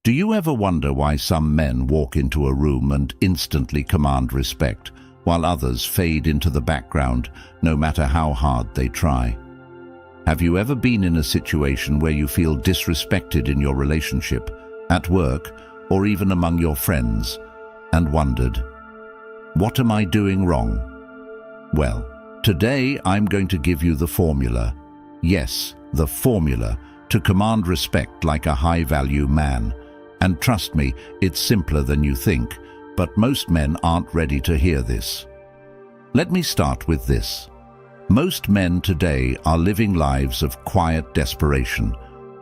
Do you ever wonder why some men walk into a room and instantly command respect, while others fade into the background no matter how hard they try? Have you ever been in a situation where you feel disrespected in your relationship, at work, or even among your friends, and wondered, what am I doing wrong? Well, today I'm going to give you the formula. Yes, the formula to command respect like a high-value man. And trust me, it's simpler than you think, but most men aren't ready to hear this. Let me start with this. Most men today are living lives of quiet desperation.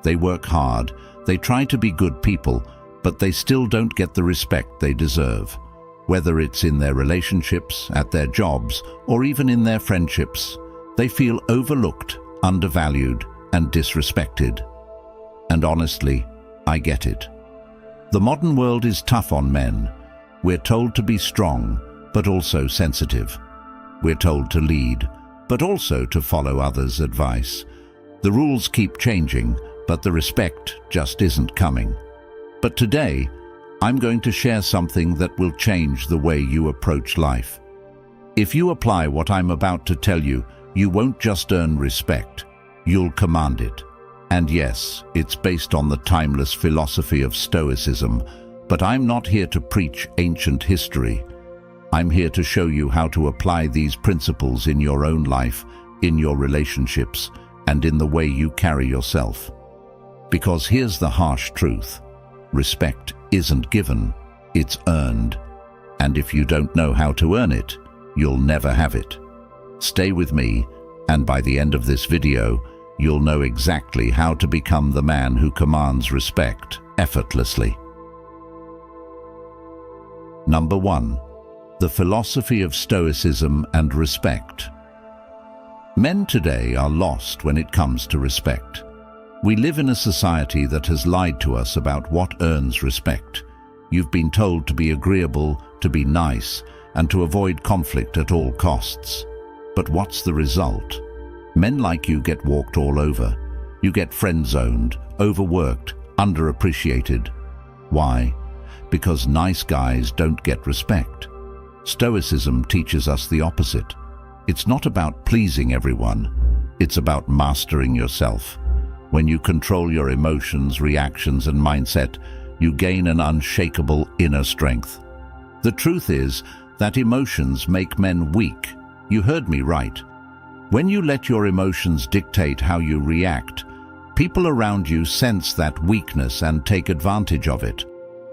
They work hard, they try to be good people, but they still don't get the respect they deserve. Whether it's in their relationships, at their jobs, or even in their friendships, they feel overlooked, undervalued, and disrespected. And honestly, I get it. The modern world is tough on men. We're told to be strong, but also sensitive. We're told to lead, but also to follow others' advice. The rules keep changing, but the respect just isn't coming. But today, I'm going to share something that will change the way you approach life. If you apply what I'm about to tell you, you won't just earn respect, you'll command it. And yes, it's based on the timeless philosophy of Stoicism, but I'm not here to preach ancient history. I'm here to show you how to apply these principles in your own life, in your relationships, and in the way you carry yourself. Because here's the harsh truth. Respect isn't given, it's earned. And if you don't know how to earn it, you'll never have it. Stay with me, and by the end of this video, you'll know exactly how to become the man who commands respect effortlessly. Number 1. The philosophy of Stoicism and respect. Men today are lost when it comes to respect. We live in a society that has lied to us about what earns respect. You've been told to be agreeable, to be nice, and to avoid conflict at all costs. But what's the result? Men like you get walked all over. You get friend-zoned, overworked, underappreciated. Why? Because nice guys don't get respect. Stoicism teaches us the opposite. It's not about pleasing everyone. It's about mastering yourself. When you control your emotions, reactions, and mindset, you gain an unshakable inner strength. The truth is that emotions make men weak. You heard me right. When you let your emotions dictate how you react, people around you sense that weakness and take advantage of it.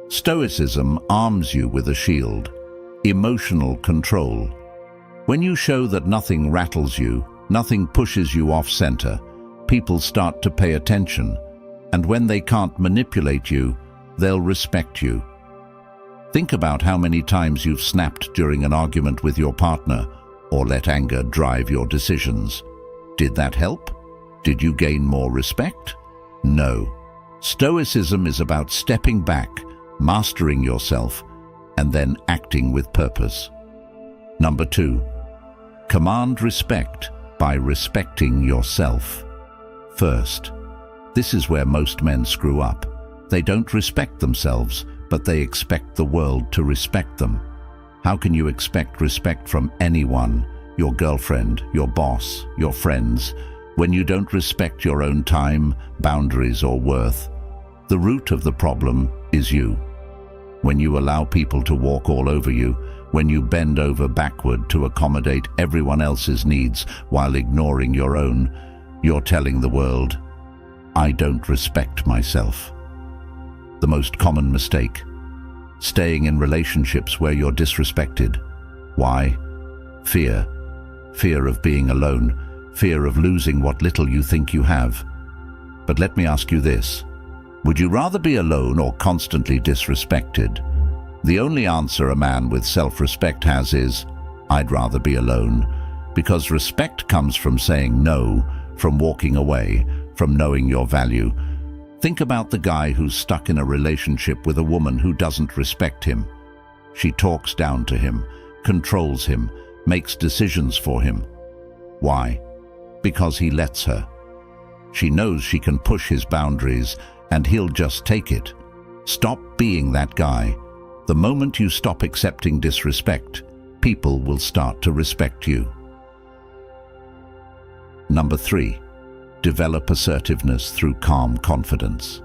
Stoicism arms you with a shield, emotional control. When you show that nothing rattles you, nothing pushes you off center, people start to pay attention, and when they can't manipulate you, they'll respect you. Think about how many times you've snapped during an argument with your partner, or let anger drive your decisions. Did that help? Did you gain more respect? No. Stoicism is about stepping back, mastering yourself, and then acting with purpose. Number 2. Command respect by respecting yourself. First, this is where most men screw up. They don't respect themselves, but they expect the world to respect them. How can you expect respect from anyone, your girlfriend, your boss, your friends, when you don't respect your own time, boundaries, or worth? The root of the problem is you. When you allow people to walk all over you, when you bend over backward to accommodate everyone else's needs while ignoring your own, you're telling the world, I don't respect myself. The most common mistake. Staying in relationships where you're disrespected. Why? Fear. Fear of being alone. Fear of losing what little you think you have. But let me ask you this. Would you rather be alone or constantly disrespected? The only answer a man with self-respect has is, I'd rather be alone. Because respect comes from saying no, from walking away, from knowing your value. Think about the guy who's stuck in a relationship with a woman who doesn't respect him. She talks down to him, controls him, makes decisions for him. Why? Because he lets her. She knows she can push his boundaries, and he'll just take it. Stop being that guy. The moment you stop accepting disrespect, people will start to respect you. Number 3. Develop assertiveness through calm confidence.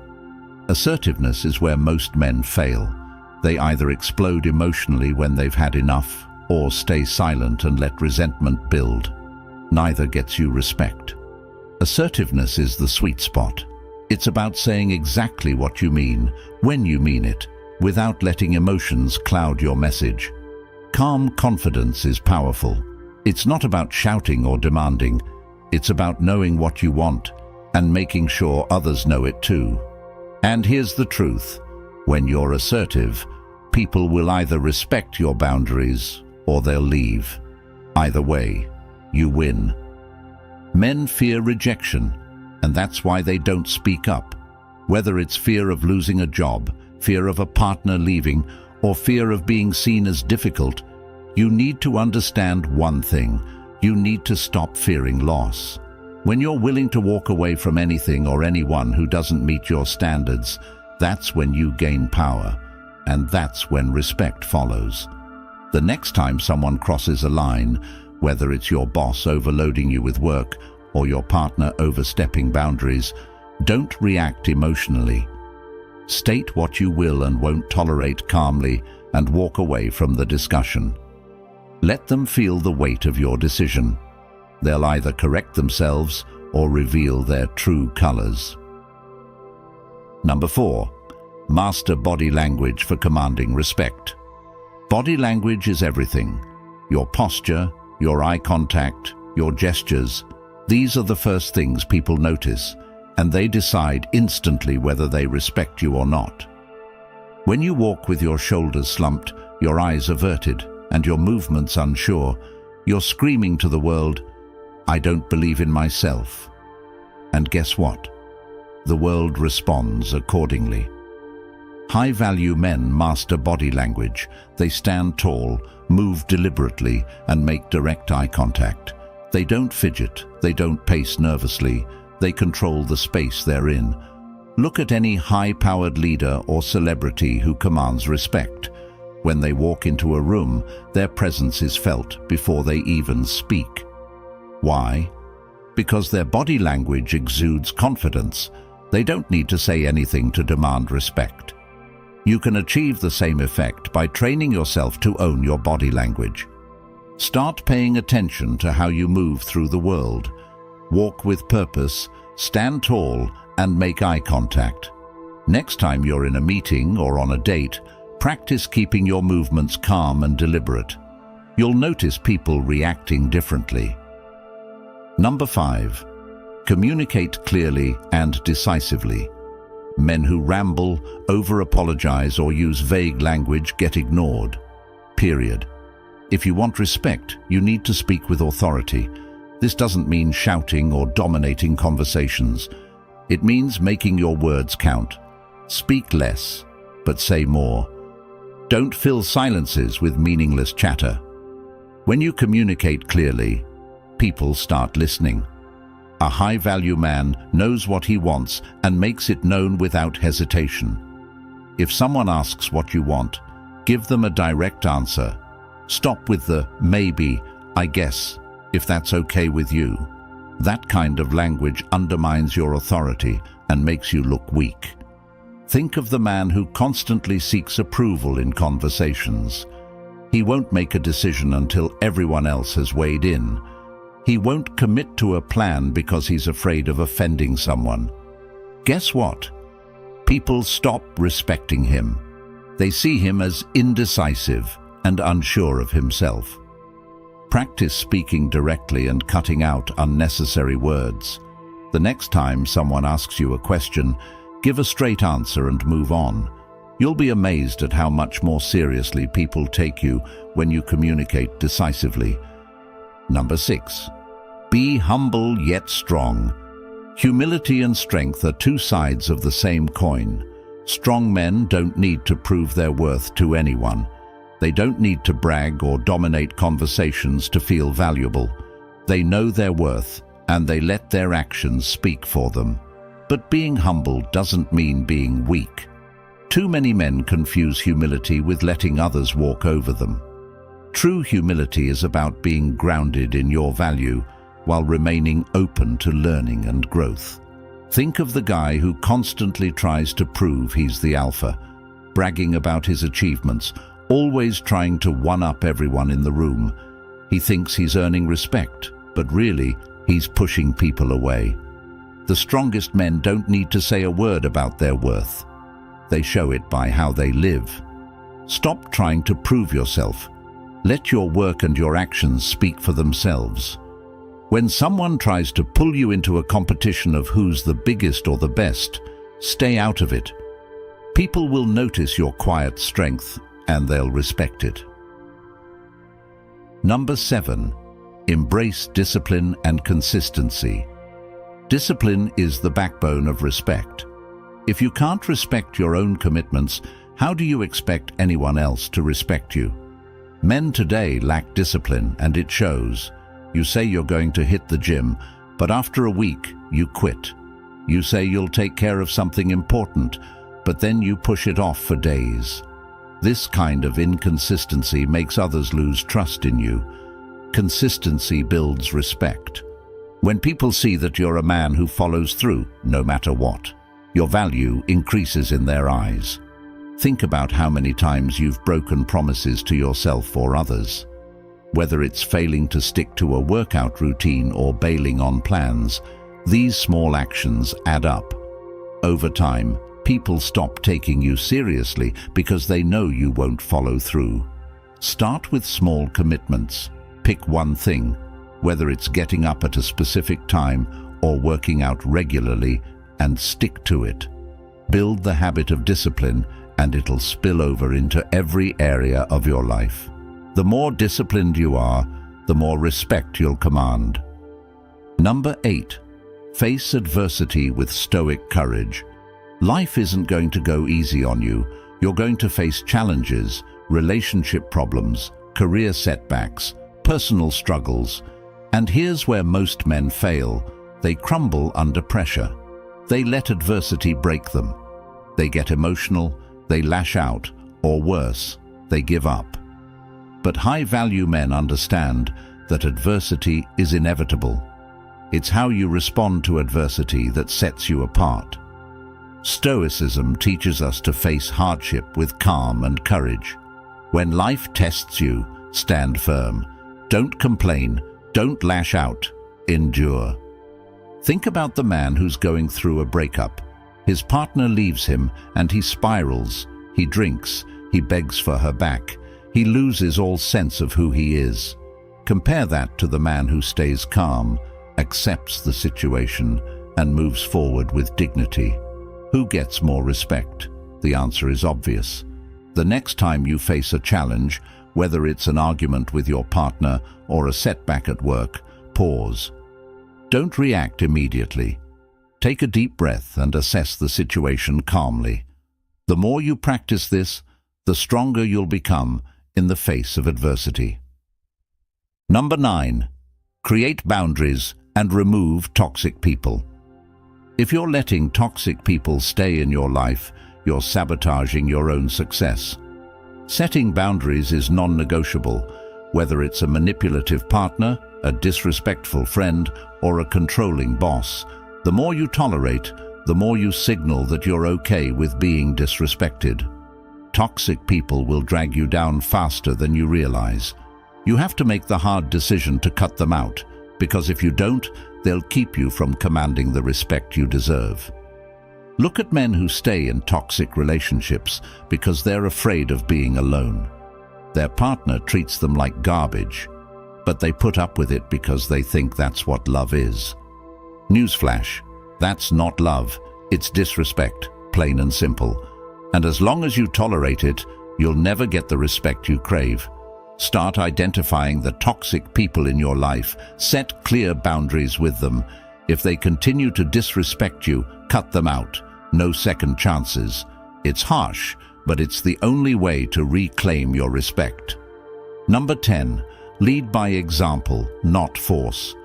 Assertiveness is where most men fail. They either explode emotionally when they've had enough, or stay silent and let resentment build. Neither gets you respect. Assertiveness is the sweet spot. It's about saying exactly what you mean, when you mean it, without letting emotions cloud your message. Calm confidence is powerful. It's not about shouting or demanding. It's about knowing what you want and making sure others know it too. And here's the truth. When you're assertive, people will either respect your boundaries or they'll leave. Either way, you win. Men fear rejection, and that's why they don't speak up. Whether it's fear of losing a job, fear of a partner leaving, or fear of being seen as difficult, you need to understand one thing. You need to stop fearing loss. When you're willing to walk away from anything or anyone who doesn't meet your standards, that's when you gain power, and that's when respect follows. The next time someone crosses a line, whether it's your boss overloading you with work or your partner overstepping boundaries, don't react emotionally. State what you will and won't tolerate calmly and walk away from the discussion. Let them feel the weight of your decision. They'll either correct themselves or reveal their true colors. Number 4. Master body language for commanding respect. Body language is everything. Your posture, your eye contact, your gestures. These are the first things people notice, and they decide instantly whether they respect you or not. When you walk with your shoulders slumped, your eyes averted, and your movements unsure, you're screaming to the world, "I don't believe in myself." And guess what? The world responds accordingly. High-value men master body language. They stand tall, move deliberately, and make direct eye contact. They don't fidget, they don't pace nervously, they control the space they're in. Look at any high-powered leader or celebrity who commands respect. When they walk into a room, their presence is felt before they even speak. Why? Because their body language exudes confidence. They don't need to say anything to demand respect. You can achieve the same effect by training yourself to own your body language. Start paying attention to how you move through the world. Walk with purpose, stand tall, and make eye contact. Next time you're in a meeting or on a date, practice keeping your movements calm and deliberate. You'll notice people reacting differently. Number 5. Communicate clearly and decisively. Men who ramble, over-apologize, or use vague language get ignored. Period. If you want respect, you need to speak with authority. This doesn't mean shouting or dominating conversations. It means making your words count. Speak less, but say more. Don't fill silences with meaningless chatter. When you communicate clearly, people start listening. A high-value man knows what he wants and makes it known without hesitation. If someone asks what you want, give them a direct answer. Stop with the "maybe," "I guess," if that's okay with you. That kind of language undermines your authority and makes you look weak. Think of the man who constantly seeks approval in conversations. He won't make a decision until everyone else has weighed in. He won't commit to a plan because he's afraid of offending someone. Guess what? People stop respecting him. They see him as indecisive and unsure of himself. Practice speaking directly and cutting out unnecessary words. The next time someone asks you a question, give a straight answer and move on. You'll be amazed at how much more seriously people take you when you communicate decisively. Number 6. Be humble yet strong. Humility and strength are two sides of the same coin. Strong men don't need to prove their worth to anyone. They don't need to brag or dominate conversations to feel valuable. They know their worth, and they let their actions speak for them. But being humble doesn't mean being weak. Too many men confuse humility with letting others walk over them. True humility is about being grounded in your value while remaining open to learning and growth. Think of the guy who constantly tries to prove he's the alpha, bragging about his achievements, always trying to one-up everyone in the room. He thinks he's earning respect, but really, he's pushing people away. The strongest men don't need to say a word about their worth. They show it by how they live. Stop trying to prove yourself. Let your work and your actions speak for themselves. When someone tries to pull you into a competition of who's the biggest or the best, stay out of it. People will notice your quiet strength and they'll respect it. Number 7. Embrace discipline and consistency. Discipline is the backbone of respect. If you can't respect your own commitments, how do you expect anyone else to respect you? Men today lack discipline, and it shows. You say you're going to hit the gym, but after a week, you quit. You say you'll take care of something important, but then you push it off for days. This kind of inconsistency makes others lose trust in you. Consistency builds respect. When people see that you're a man who follows through, no matter what, your value increases in their eyes. Think about how many times you've broken promises to yourself or others. Whether it's failing to stick to a workout routine or bailing on plans, these small actions add up. Over time, people stop taking you seriously because they know you won't follow through. Start with small commitments. Pick one thing, whether it's getting up at a specific time or working out regularly, and stick to it. Build the habit of discipline, and it'll spill over into every area of your life. The more disciplined you are, the more respect you'll command. Number 8. Face adversity with stoic courage. Life isn't going to go easy on you. You're going to face challenges, relationship problems, career setbacks, personal struggles. And here's where most men fail. They crumble under pressure. They let adversity break them. They get emotional, they lash out, or worse, they give up. But high-value men understand that adversity is inevitable. It's how you respond to adversity that sets you apart. Stoicism teaches us to face hardship with calm and courage. When life tests you, stand firm. Don't complain, don't lash out, endure. Think about the man who's going through a breakup. His partner leaves him and he spirals. He drinks, he begs for her back. He loses all sense of who he is. Compare that to the man who stays calm, accepts the situation, and moves forward with dignity. Who gets more respect? The answer is obvious. The next time you face a challenge, whether it's an argument with your partner or a setback at work, pause. Don't react immediately. Take a deep breath and assess the situation calmly. The more you practice this, the stronger you'll become in the face of adversity. Number 9. Create boundaries and remove toxic people. If you're letting toxic people stay in your life, you're sabotaging your own success. Setting boundaries is non-negotiable, whether it's a manipulative partner, a disrespectful friend, or a controlling boss. The more you tolerate, the more you signal that you're okay with being disrespected. Toxic people will drag you down faster than you realize. You have to make the hard decision to cut them out, because if you don't, they'll keep you from commanding the respect you deserve. Look at men who stay in toxic relationships because they're afraid of being alone. Their partner treats them like garbage, but they put up with it because they think that's what love is. Newsflash, that's not love, it's disrespect, plain and simple. And as long as you tolerate it, you'll never get the respect you crave. Start identifying the toxic people in your life, set clear boundaries with them. If they continue to disrespect you, cut them out. No second chances. It's harsh, but it's the only way to reclaim your respect. Number 10. Lead by example, not force.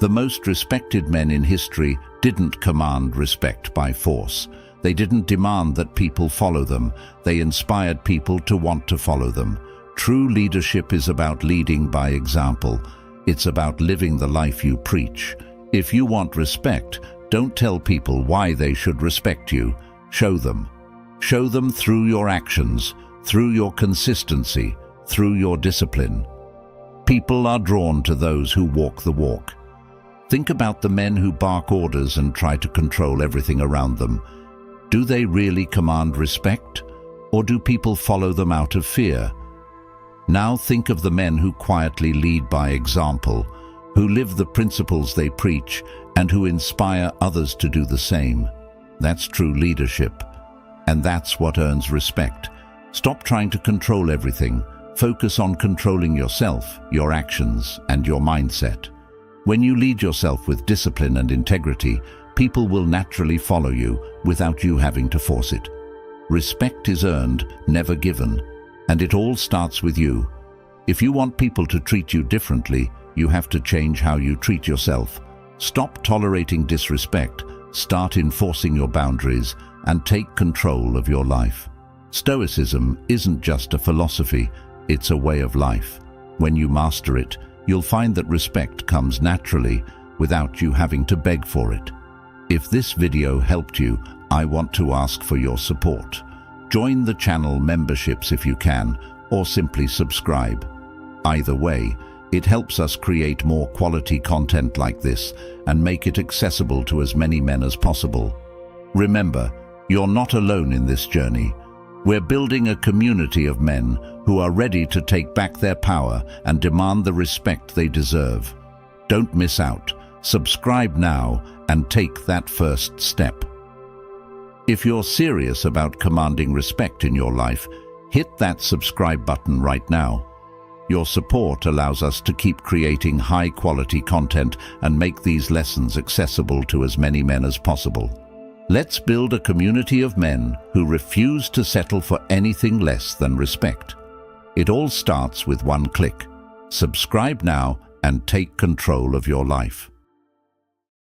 The most respected men in history didn't command respect by force. They didn't demand that people follow them. They inspired people to want to follow them. True leadership is about leading by example. It's about living the life you preach. If you want respect, don't tell people why they should respect you. Show them. Show them through your actions, through your consistency, through your discipline. People are drawn to those who walk the walk. Think about the men who bark orders and try to control everything around them. Do they really command respect, or do people follow them out of fear? Now think of the men who quietly lead by example, who live the principles they preach, and who inspire others to do the same. That's true leadership, and that's what earns respect. Stop trying to control everything. Focus on controlling yourself, your actions, and your mindset. When you lead yourself with discipline and integrity, people will naturally follow you without you having to force it. Respect is earned, never given, and it all starts with you. If you want people to treat you differently, you have to change how you treat yourself. Stop tolerating disrespect, start enforcing your boundaries, and take control of your life. Stoicism isn't just a philosophy, it's a way of life. When you master it, you'll find that respect comes naturally without you having to beg for it. If this video helped you, I want to ask for your support. Join the channel memberships if you can, or simply subscribe. Either way, it helps us create more quality content like this and make it accessible to as many men as possible. Remember, you're not alone in this journey. We're building a community of men who are ready to take back their power and demand the respect they deserve. Don't miss out. Subscribe now and take that first step. If you're serious about commanding respect in your life, hit that subscribe button right now. Your support allows us to keep creating high-quality content and make these lessons accessible to as many men as possible. Let's build a community of men who refuse to settle for anything less than respect. It all starts with one click. Subscribe now and take control of your life.